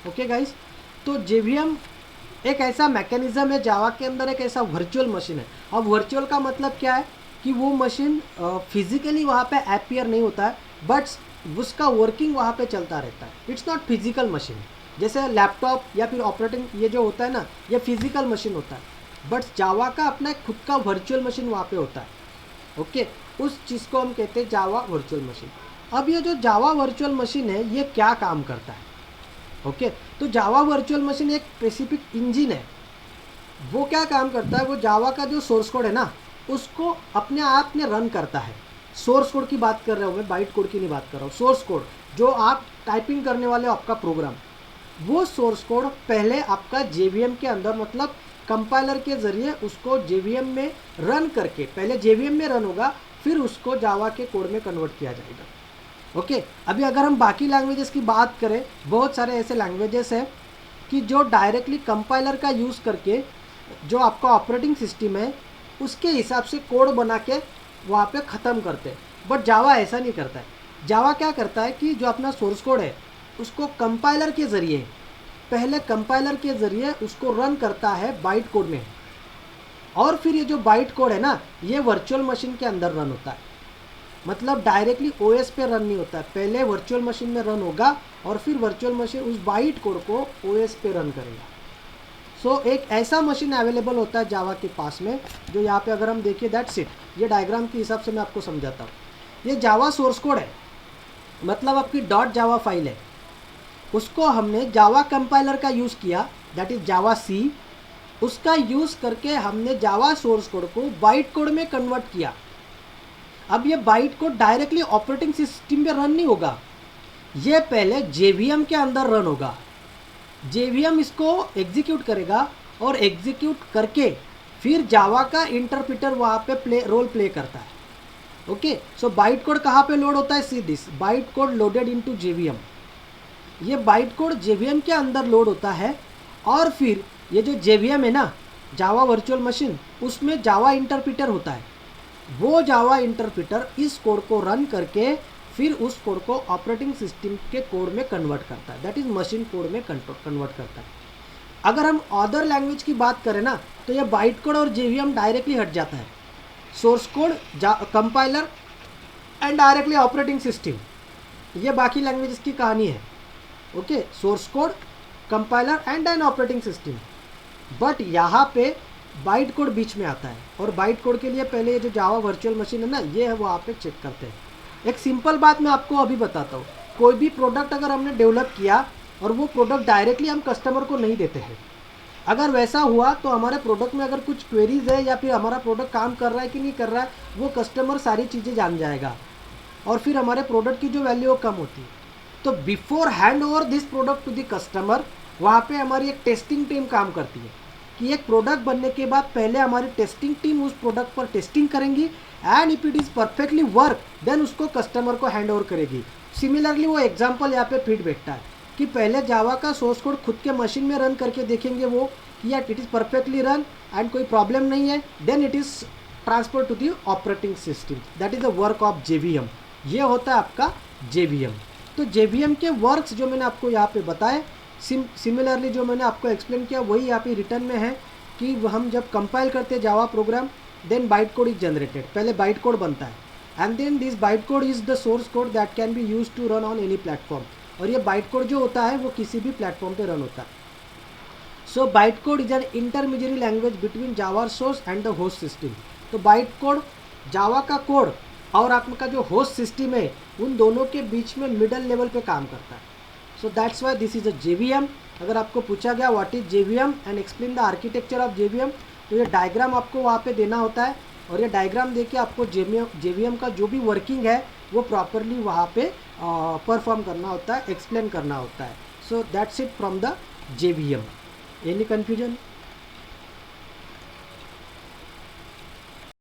Okay guys, तो JVM एक ऐसा मैकेनिज्म है जावा के अंदर, एक ऐसा वर्चुअल मशीन है। अब वर्चुअल का मतलब क्या है कि वो मशीन फिजिकली वहाँ पे अपीयर नहीं होता है, बट उसका वर्किंग वहाँ पे चलता रहता है। It's not physical machine. जैसे लैपटॉप या फिर ऑपरेटिंग ये जो होता है ना, ये फिजिकल मशीन होता है, बट जावा का अपना एक खुद का वर्चुअल मशीन वहाँ पे होता है। ओके, उस चीज़ को हम कहते हैं जावा वर्चुअल मशीन। अब ये जो जावा वर्चुअल मशीन है ये क्या काम करता है? ओके, तो जावा वर्चुअल मशीन एक स्पेसिफिक इंजन है। वो क्या काम करता है, वो जावा का जो सोर्स कोड है ना उसको अपने आप में रन करता है। सोर्स कोड की बात कर रहा हूँ मैं, बाइट कोड की नहीं बात कर रहा हूँ। सोर्स कोड जो आप टाइपिंग करने वाले हो आपका प्रोग्राम, वो सोर्स कोड पहले आपका JVM के अंदर, मतलब कंपाइलर के ज़रिए उसको JVM में रन करके, पहले JVM में रन होगा, फिर उसको जावा के कोड में कन्वर्ट किया जाएगा। ओके, अभी अगर हम बाकी लैंग्वेजेस की बात करें, बहुत सारे ऐसे लैंग्वेजेस हैं कि जो डायरेक्टली कंपाइलर का यूज़ करके जो आपका ऑपरेटिंग सिस्टम है उसके हिसाब से कोड बना के वहाँ पे ख़त्म करते हैं, बट जावा ऐसा नहीं करता है। जावा क्या करता है कि जो अपना सोर्स कोड है उसको कंपाइलर के ज़रिए, पहले कंपाइलर के ज़रिए उसको रन करता है बाइट कोड में, और फिर ये जो बाइट कोड है ना ये वर्चुअल मशीन के अंदर रन होता है। मतलब डायरेक्टली OS पे रन नहीं होता है, पहले वर्चुअल मशीन में रन होगा और फिर वर्चुअल मशीन उस बाइट कोड को OS पे रन करेगा। सो एक ऐसा मशीन अवेलेबल होता है जावा के पास में, जो यहाँ पे अगर हम देखिए दैट्स इट। ये डायग्राम के हिसाब से मैं आपको समझाता हूँ। ये जावा सोर्स कोड है, मतलब आपकी .java फाइल है, उसको हमने जावा कंपाइलर का यूज़ किया, दैट इज़ जावा C। उसका यूज़ करके हमने जावा सोर्स कोड को बाइट कोड में कन्वर्ट किया। अब ये byte code directly operating system पे रन नहीं होगा, ये पहले JVM के अंदर रन होगा। JVM इसको एग्जीक्यूट करेगा और एग्जीक्यूट करके फिर जावा का इंटरप्रेटर वहाँ पे रोल प्ले करता है। ओके, सो बाइट कोड कहाँ पे लोड होता है? See this, byte code loaded into JVM। ये बाइट कोड JVM के अंदर लोड होता है, और फिर ये जो JVM है ना, जावा वर्चुअल मशीन, उसमें जावा इंटरप्रेटर होता है। वो जावा इंटरप्रेटर इस कोड को रन करके फिर उस कोड को ऑपरेटिंग सिस्टम के कोड में कन्वर्ट करता है, दैट इज़ मशीन कोड में कन्वर्ट करता है। अगर हम अदर लैंग्वेज की बात करें ना, तो ये बाइट कोड और JVM डायरेक्टली हट जाता है। Source code, compiler and directly operating system, ये बाकी लैंग्वेजेस की कहानी है। Okay, source code, compiler and an operating system, but यहाँ पे बाइट कोड बीच में आता है, और बाइट कोड के लिए पहले ये जो जावा वर्चुअल मशीन है ना ये है वहाँ पे चेक करते हैं। एक सिंपल बात मैं आपको अभी बताता हूँ, कोई भी प्रोडक्ट अगर हमने डेवलप किया और वो प्रोडक्ट डायरेक्टली हम कस्टमर को नहीं देते हैं, अगर वैसा हुआ तो हमारे प्रोडक्ट में अगर कुछ क्वेरीज है या फिर हमारा प्रोडक्ट काम कर रहा है कि नहीं कर रहा है, वो कस्टमर सारी चीज़ें जान जाएगा, और फिर हमारे प्रोडक्ट की जो वैल्यू वो कम होती है। तो before hand over this product to the customer, वहाँ पे हमारी एक टेस्टिंग टीम काम करती है कि एक प्रोडक्ट बनने के बाद पहले हमारी टेस्टिंग टीम उस प्रोडक्ट पर टेस्टिंग करेंगी, and if it is perfectly work then उसको कस्टमर को हैंड ओवर करेगी। सिमिलरली वो एग्जांपल यहाँ पे फिट बैठता है कि पहले जावा का सोर्स कोड खुद के मशीन में रन करके देखेंगे वो कि यार it is perfectly run and कोई प्रॉब्लम नहीं है, then it is transfer to the operating system, that is the work of JVM। ये होता है आपका JVM। तो JVM के वर्क्स जो मैंने आपको यहाँ पे बताए, सिमिलरली जो मैंने आपको एक्सप्लेन किया वही यहाँ पे रिटर्न में है कि हम जब कंपाइल करते हैं Java program, then byte code is generated, पहले बाइट कोड बनता है, and then this byte code is the source code that can be use to run on any platform. और ये बाइट कोड जो होता है वो किसी भी प्लेटफॉर्म पे रन होता है। So byte code is an intermediate language between Java source and the host system. तो बाइट कोड जावा का कोड और आपका जो होस्ट सिस्टम है उन दोनों के बीच में मिडल लेवल पे काम करता है। So that's why this is a JVM। अगर आपको पूछा गया what is JVM and explain the architecture of JVM, तो ये डायग्राम आपको वहाँ पे देना होता है, और ये डायग्राम देके आपको JVM का जो भी वर्किंग है वो प्रॉपरली वहाँ पे परफॉर्म करना होता है, एक्सप्लेन करना होता है। So that's it from the JVM। Any confusion?